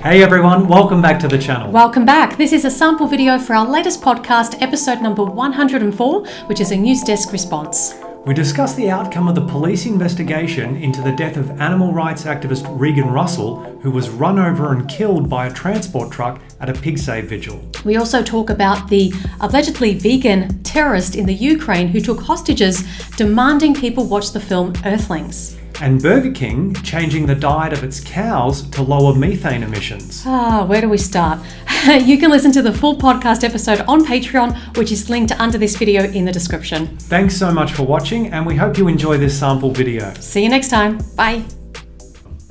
Hey everyone, welcome back to the channel. Welcome back. This is a sample video for our latest podcast, episode number 104, which is a news desk response. We discuss the outcome of the police investigation into the death of animal rights activist Regan Russell, who was run over and killed by a transport truck at a pig save vigil. We also talk about the allegedly vegan terrorist in the Ukraine who took hostages, demanding people watch the film Earthlings. And Burger King changing the diet of its cows to lower methane emissions. Where do we start? You can listen to the full podcast episode on Patreon, which is linked under this video in the description. Thanks so much for watching, and we hope you enjoy this sample video. See you next time. Bye.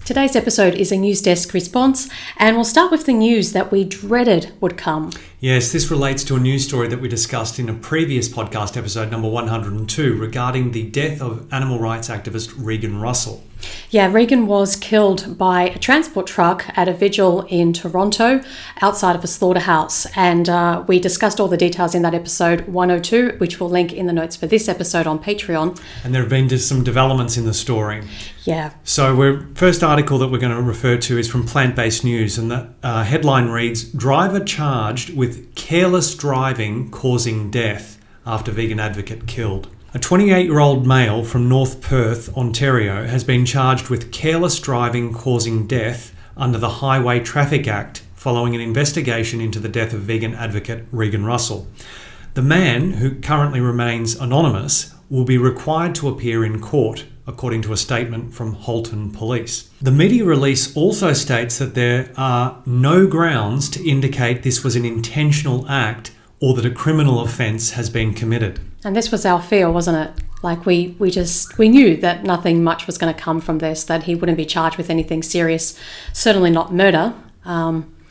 Today's episode is a news desk response, and we'll start with the news that we dreaded would come. Yes, this relates to a news story that we discussed in a previous podcast episode, number 102, regarding the death of animal rights activist Regan Russell. Yeah, Regan was killed by a transport truck at a vigil in Toronto outside of a slaughterhouse. And we discussed all the details in that episode 102, which we'll link in the notes for this episode on Patreon. And there have been just some developments in the story. Yeah. So the first article that we're going to refer to is from Plant-Based News, and the headline reads, "Driver charged with careless driving causing death after vegan advocate killed." A 28-year-old male from North Perth, Ontario, has been charged with careless driving causing death under the Highway Traffic Act following an investigation into the death of vegan advocate Regan Russell. The man, who currently remains anonymous, will be required to appear in court, according to a statement from Halton Police. The media release also states that there are no grounds to indicate this was an intentional act or that a criminal offence has been committed. And this was our fear, wasn't it? Like we knew that nothing much was going to come from this, that he wouldn't be charged with anything serious, certainly not murder.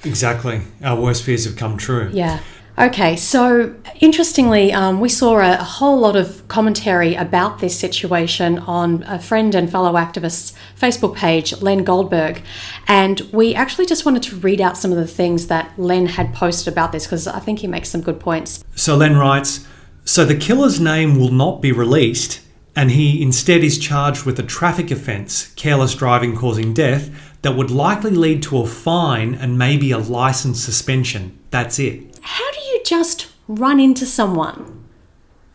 Exactly. Our worst fears have come true. Yeah. Okay, so interestingly, we saw a whole lot of commentary about this situation on a friend and fellow activist's Facebook page, Len Goldberg, and we actually just wanted to read out some of the things that Len had posted about this because I think he makes some good points. So Len writes, "So the killer's name will not be released, and he instead is charged with a traffic offence, careless driving causing death, that would likely lead to a fine and maybe a licence suspension. That's it." How do you just run into someone?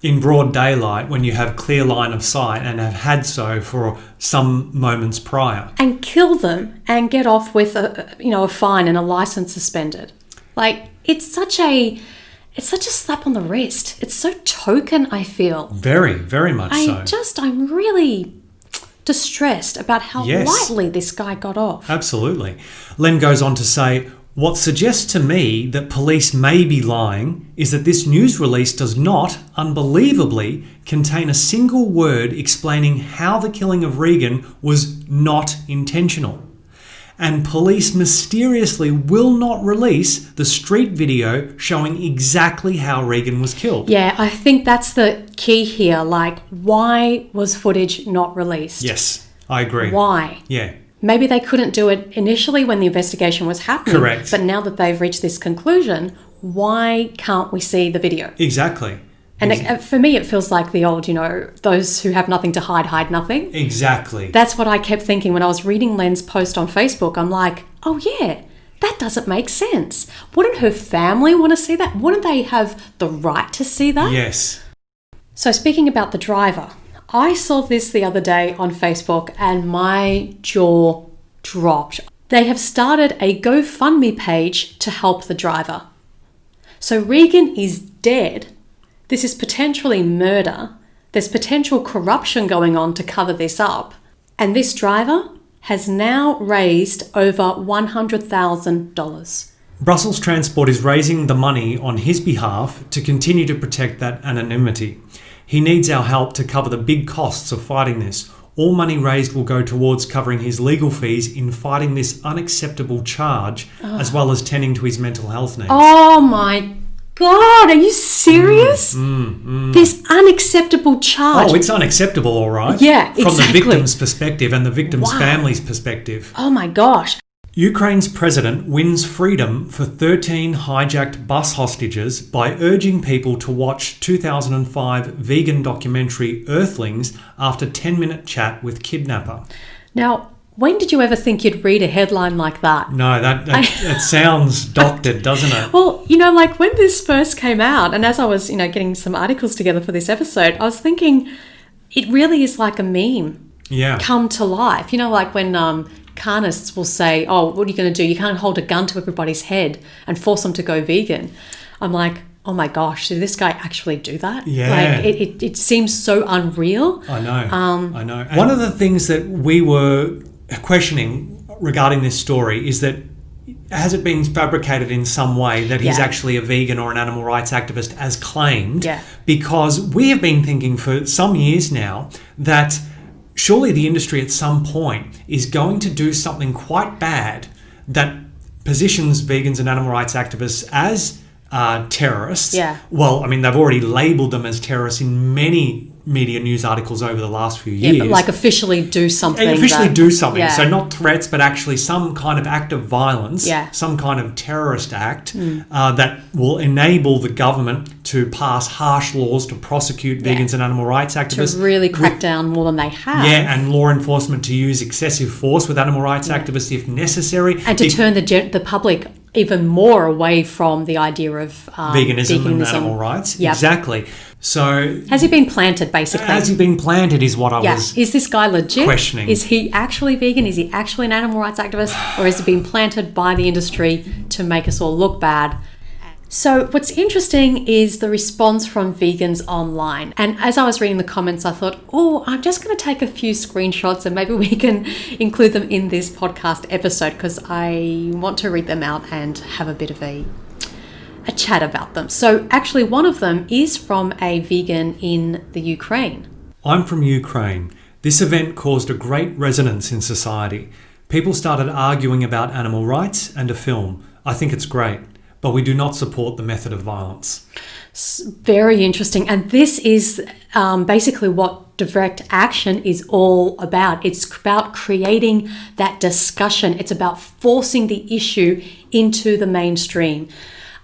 In broad daylight, when you have clear line of sight and have had so for some moments prior. And kill them and get off with a fine and a license suspended. Like, it's such a slap on the wrist. It's so token, I feel. Very, very much so. I'm really distressed about how lightly this guy got off. Absolutely. Len goes on to say, "What suggests to me that police may be lying is that this news release does not, unbelievably, contain a single word explaining how the killing of Regan was not intentional. And police mysteriously will not release the street video showing exactly how Regan was killed." Yeah, I think that's the key here. Like, why was footage not released? Yes, I agree. Why? Yeah. Maybe they couldn't do it initially when the investigation was happening. Correct. But now that they've reached this conclusion, why can't we see the video? Exactly. And for me, it feels like the old, those who have nothing to hide, hide nothing. Exactly. That's what I kept thinking when I was reading Len's post on Facebook. I'm like, oh yeah, that doesn't make sense. Wouldn't her family want to see that? Wouldn't they have the right to see that? Yes. So speaking about the driver, I saw this the other day on Facebook and my jaw dropped. They have started a GoFundMe page to help the driver. So Regan is dead. This is potentially murder. There's potential corruption going on to cover this up. And this driver has now raised over $100,000. Brussels Transport is raising the money on his behalf to continue to protect that anonymity. He needs our help to cover the big costs of fighting this. All money raised will go towards covering his legal fees in fighting this unacceptable charge, as well as tending to his mental health needs. Oh my God, are you serious? This unacceptable charge. Oh, it's unacceptable, all right. Yeah, From exactly. the victim's perspective and the victim's family's perspective. Oh my gosh. Ukraine's president wins freedom for 13 hijacked bus hostages by urging people to watch 2005 vegan documentary Earthlings after 10-minute chat with kidnapper. Now, When did you ever think you'd read a headline like that? No, that sounds doctored, doesn't it? Well, like when this first came out, and as I was, getting some articles together for this episode, I was thinking it really is like a meme come to life. Like when carnists will say, oh, what are you going to do? You can't hold a gun to everybody's head and force them to go vegan. I'm like, oh my gosh, did this guy actually do that? Yeah. Like it seems so unreal. I know. One of the things that we were questioning regarding this story is that has it been fabricated in some way that he's actually a vegan or an animal rights activist as claimed? Yeah. Because we have been thinking for some years now that surely the industry at some point is going to do something quite bad that positions vegans and animal rights activists as terrorists. Yeah. Well, I mean, they've already labelled them as terrorists in many media news articles over the last few years. Yeah, but like officially do something. Yeah. So not threats, but actually some kind of act of violence, some kind of terrorist act that will enable the government to pass harsh laws to prosecute vegans and animal rights activists. To really crack down more than they have. Yeah, and law enforcement to use excessive force with animal rights activists if necessary. And to turn the public even more away from the idea of veganism and animal rights. Yep. Exactly. So has he been planted, basically? Has he been planted is what I was Is this guy legit? Questioning. Is he actually vegan? Is he actually an animal rights activist? Or has it been planted by the industry to make us all look bad? So what's interesting is the response from vegans online. And as I was reading the comments, I thought, I'm just going to take a few screenshots and maybe we can include them in this podcast episode because I want to read them out and have a bit of a chat about them. So actually one of them is from a vegan in the Ukraine. I'm from Ukraine. This event caused a great resonance in society. People started arguing about animal rights and a film. I think it's great, but we do not support the method of violence. Very interesting. And this is basically what direct action is all about. It's about creating that discussion. It's about forcing the issue into the mainstream.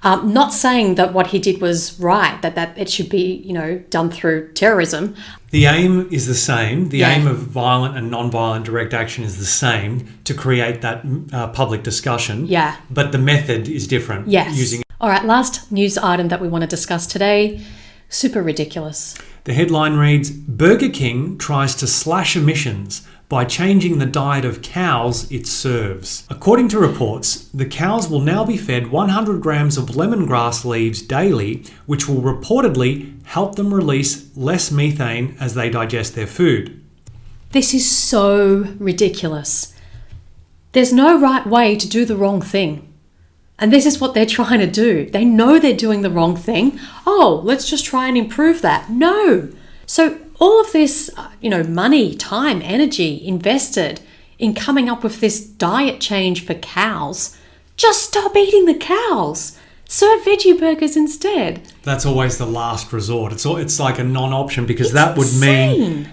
Not saying that what he did was right, that it should be, done through terrorism. The aim is the same. The aim of violent and non-violent direct action is the same, to create that public discussion. Yeah. But the method is different. Yes. All right, last news item that we want to discuss today. Super ridiculous. The headline reads, Burger King tries to slash emissions by changing the diet of cows it serves. According to reports, the cows will now be fed 100 grams of lemongrass leaves daily, which will reportedly help them release less methane as they digest their food. This is so ridiculous. There's no right way to do the wrong thing. And this is what they're trying to do. They know they're doing the wrong thing. Let's just try and improve that. No. So all of this, money, time, energy invested in coming up with this diet change for cows, just stop eating the cows. Serve veggie burgers instead. That's always the last resort. It's like a non-option because that would mean